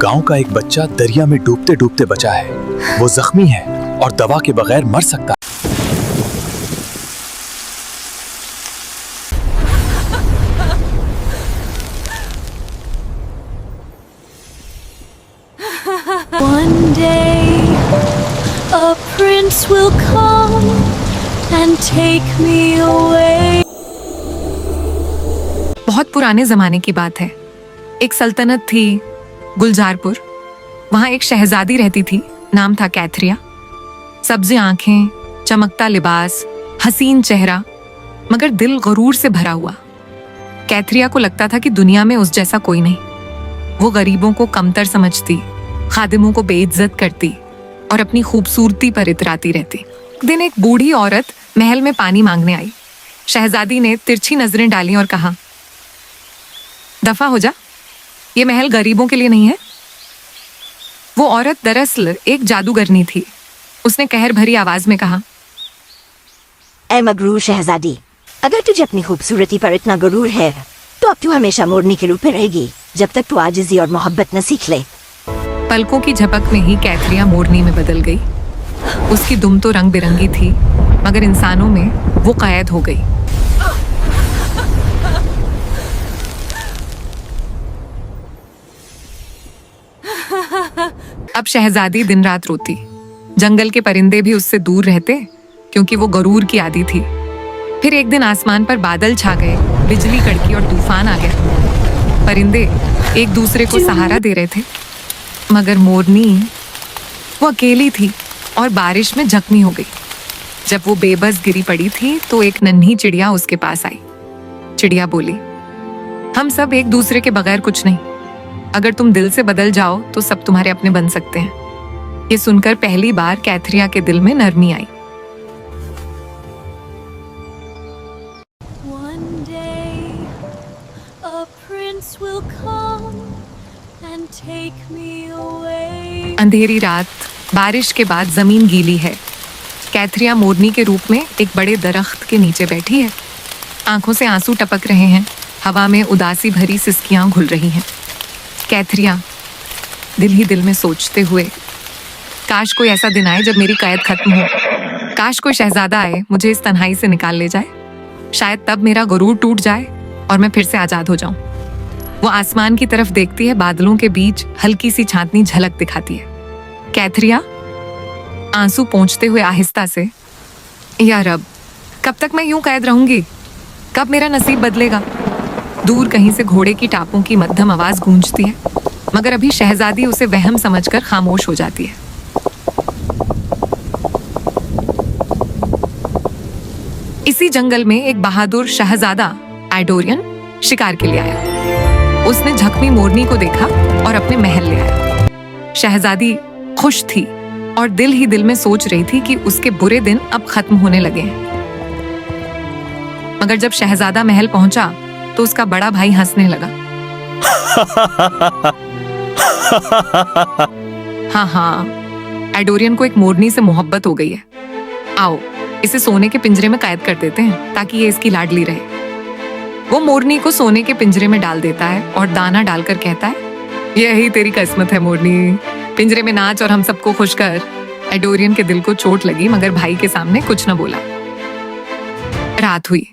गांव का एक बच्चा दरिया में डूबते डूबते बचा है। वो जख्मी है और दवा के बगैर मर सकता है। One day a prince will come and take me away. बहुत पुराने जमाने की बात है। एक सल्तनत थी गुलजारपुर। वहां एक शहजादी रहती थी, नाम था कैथरिया। सब्ज आंखें, चमकता लिबास, हसीन चेहरा, मगर दिल गुरूर से भरा हुआ। कैथरिया को लगता था कि दुनिया में उस जैसा कोई नहीं। वो गरीबों को कमतर समझती, खादिमों को बेइज्जत करती और अपनी खूबसूरती पर इतराती रहती। एक दिन एक बूढ़ी औरत महल में पानी मांगने आई। शहजादी ने तिरछी नजरें डाली और कहा, दफा हो जा, ये महल गरीबों के लिए नहीं है। वो औरत दरअसल एक जादूगरनी थी। उसने कहर भरी आवाज में कहा, ऐ मगरूर शहजादी, अगर तुझे अपनी खूबसूरती पर इतना गुरूर है तो अब तू हमेशा मोरनी के रूप में रहेगी, जब तक तू आजिज़ी और मोहब्बत न सीख ले। पलकों की झपक में ही कैथरिया मोरनी में बदल गई। उसकी दुम तो रंग बिरंगी थी, मगर इंसानों में वो कैद हो गई। अब शहजादी दिन रात रोती। जंगल के परिंदे भी उससे दूर रहते, क्योंकि वो गरूर की आदी थी। फिर एक दिन आसमान पर बादल छा गए, बिजली कड़की और तूफान आ गया। परिंदे एक दूसरे को सहारा दे रहे थे, मगर मोरनी वो अकेली थी और बारिश में जख्मी हो गई। जब वो बेबस गिरी पड़ी थी तो एक नन्ही चिड़िया उसके पास आई। चिड़िया बोली, हम सब एक दूसरे के बगैर कुछ नहीं। अगर तुम दिल से बदल जाओ तो सब तुम्हारे अपने बन सकते हैं। ये सुनकर पहली बार कैथरिया के दिल में नरमी आई। One day a prince will come and take me away. अंधेरी रात, बारिश के बाद जमीन गीली है। कैथरिया मोरनी के रूप में एक बड़े दरख्त के नीचे बैठी है। आंखों से आंसू टपक रहे हैं, हवा में उदासी भरी सिसकियां घुल रही हैं। कैथरिया दिल ही दिल में सोचते हुए, काश कोई ऐसा दिन आए जब मेरी कैद खत्म हो। काश कोई शहजादा आए, मुझे इस तन्हाई से निकाल ले जाए। शायद तब मेरा गुरूर टूट जाए और मैं फिर से आजाद हो जाऊं। वो आसमान की तरफ देखती है। बादलों के बीच हल्की सी छातनी झलक दिखाती है। कैथरिया आंसू पोंछते हुए आहिस्ता से, या रब, कब तक मैं यूं कैद रहूंगी? कब मेरा नसीब बदलेगा? दूर कहीं से घोड़े की टापों की मध्यम आवाज गूंजती है, मगर अभी शहजादी उसे वहम समझकर खामोश हो जाती है। इसी जंगल में एक बहादुर शहजादा आइडोरियन शिकार के लिए आया। उसने जख्मी मोरनी को देखा और अपने महल ले आया। शहजादी खुश थी और दिल ही दिल में सोच रही थी कि उसके बुरे दिन अब खत्म होने लगे हैं। मगर जब शहजादा महल पहुंचा तो उसका बड़ा भाई हंसने लगा। हाँ, एडोरियन को एक मोरनी से मोहब्बत हो गई है। आओ, इसे सोने के पिंजरे में कैद कर देते हैं ताकि ये इसकी लाडली रहे। वो मोरनी को सोने के पिंजरे में डाल देता है और दाना डालकर कहता है, यही तेरी किस्मत है मोरनी, पिंजरे में नाच और हम सबको खुश कर। एडोरियन के दिल को चोट लगी, मगर भाई के सामने कुछ न बोला। रात हुई।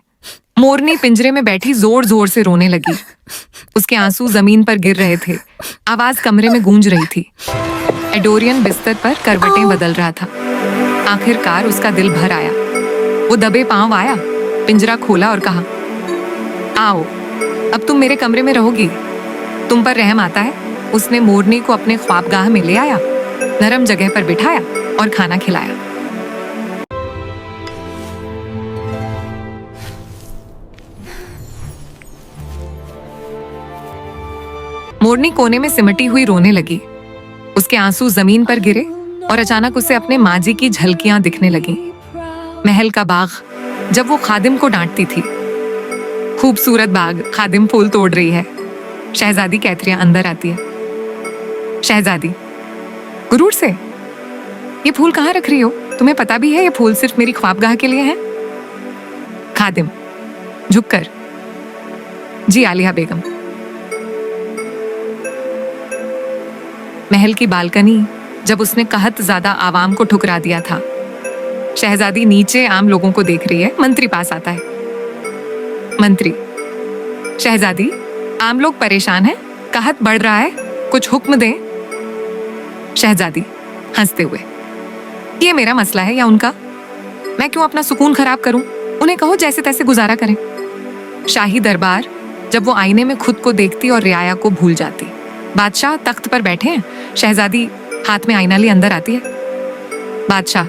मोरनी पिंजरे में बैठी जोर जोर से रोने लगी। उसके आंसू जमीन पर गिर रहे थे, आवाज कमरे में गूंज रही थी। एडोरियन बिस्तर पर करवटें बदल रहा था। आखिरकार उसका दिल भर आया। वो दबे पांव आया, पिंजरा खोला और कहा, आओ, अब तुम मेरे कमरे में रहोगी। तुम पर रहम आता है। उसने मोरनी को अपने ख्वाबगाह में ले आया, नरम जगह पर बिठाया और खाना खिलाया। मोरनी कोने में सिमटी हुई रोने लगी। उसके आंसू जमीन पर गिरे और अचानक उसे अपने माजी की झलकियां दिखने लगी। महल का बाग, जब वो खादिम को डांटती थी, खूबसूरत बाग, खादिम फूल तोड़ रही है। शहजादी कैथरिया अंदर आती है। शहजादी गुरूर से, ये फूल कहाँ रख रही हो? तुम्हें पता भी है ये फूल सिर्फ मेरी ख्वाबगाह के लिए है? खादिम झुककर, जी आलिया बेगम। महल की बालकनी जब उसने कहत ज्यादा आवाम को ठुकरा दिया था। शहजादी नीचे आम लोगों को देख रही है। मंत्री पास आता है। मंत्री, शहजादी, आम लोग परेशान हैं, कहत बढ़ रहा है, कुछ हुक्म दें। शहजादी हंसते हुए, ये मेरा मसला है या उनका? मैं क्यों अपना सुकून खराब करूं? उन्हें कहो जैसे तैसे गुजारा करें। शाही दरबार जब वो आईने में खुद को देखती और रियाया को भूल जाती। बादशाह तख्त पर बैठे हैं, शहजादी हाथ में आईना लिए अंदर आती है। बादशाह,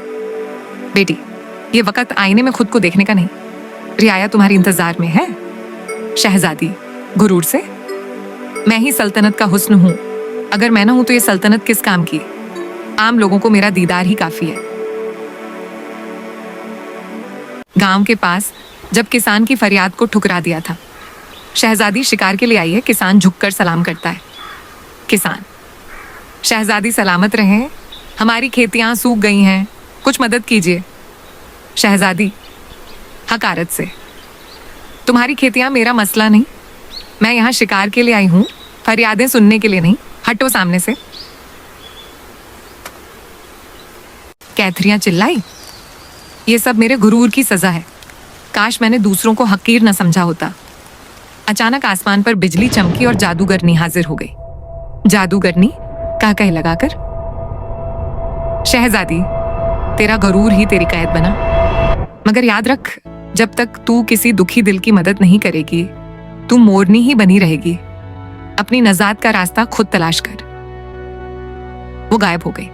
बेटी, ये वक्त आईने में खुद को देखने का नहीं, रियाया तुम्हारी इंतजार में है। शहजादी गुरूर से, मैं ही सल्तनत का हुस्न हूं, अगर मैं ना हूं तो ये सल्तनत किस काम की? आम लोगों को मेरा दीदार ही काफी है। गांव के पास जब किसान की फरियाद को ठुकरा दिया था। शहजादी शिकार के लिए आई है। किसान झुककर सलाम करता है। किसान, शहजादी सलामत रहें, हमारी खेतियां सूख गई हैं, कुछ मदद कीजिए। शहजादी हकारत से, तुम्हारी खेतियां मेरा मसला नहीं, मैं यहाँ शिकार के लिए आई हूं, फरियादें सुनने के लिए नहीं, हटो सामने से। कैथरिया चिल्लाई, ये सब मेरे गुरूर की सजा है, काश मैंने दूसरों को हकीर न समझा होता। अचानक आसमान पर बिजली चमकी और जादूगरनी हाजिर हो गई। जादूगरनी कह कह लगाकर, शहजादी, तेरा गरूर ही तेरी कैद बना, मगर याद रख, जब तक तू किसी दुखी दिल की मदद नहीं करेगी, तू मोरनी ही बनी रहेगी। अपनी नजात का रास्ता खुद तलाश कर। वो गायब हो गई।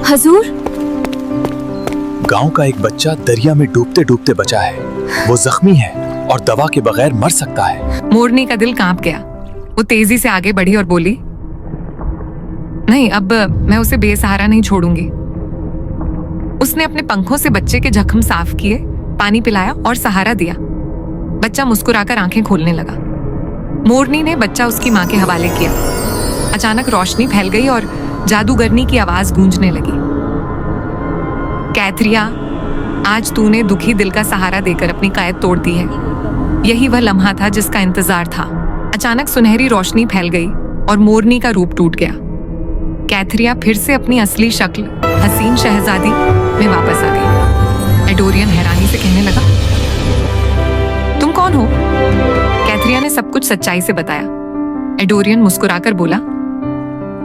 हजूर, गांव का एक बच्चा दरिया में डूबते डूबते बचा है। वो जख्मी है और दवा के बगैर मर सकता है। मोरनी का दिल कांप गया। वो तेजी से आगे बढ़ी और बोली, नहीं, अब मैं उसे बेसहारा नहीं छोड़ूंगी। उसने अपने पंखों से बच्चे के जख्म साफ किए, पानी पिलाया और सहारा दिया। बच्चा मुस्कुराकर आंखें खोलने लगा। मोरनी ने बच्चा उसकी मां के हवाले किया। अचानक रोशनी फैल गई और जादूगरनी की आवाज गूंजने लगी, कैथरिया, आज तूने दुखी दिल का सहारा देकर अपनी कैद तोड़ दी है। यही वह लम्हा था जिसका इंतजार था। अचानक सुनहरी रोशनी फैल गई और मोरनी का रूप टूट गया। कैथरिया फिर से अपनी असली शक्ल, हसीन शहजादी में वापस आ गई। एडोरियन हैरानी से कहने लगा, तुम कौन हो? कैथरिया ने सब कुछ सच्चाई से बताया। एडोरियन मुस्कुराकर बोला,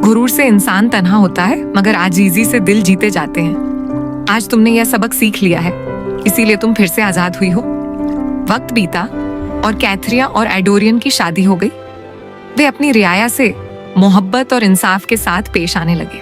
गुरूर से इंसान तन्हा होता है, मगर आजीजी से दिल जीते जाते हैं। आज तुमने यह सबक सीख लिया है, इसीलिए तुम फिर से आजाद हुई हो। वक्त बीता और कैथरिया और एडोरियन की शादी हो गई। वे अपनी रियाया से मोहब्बत और इंसाफ के साथ पेश आने लगे।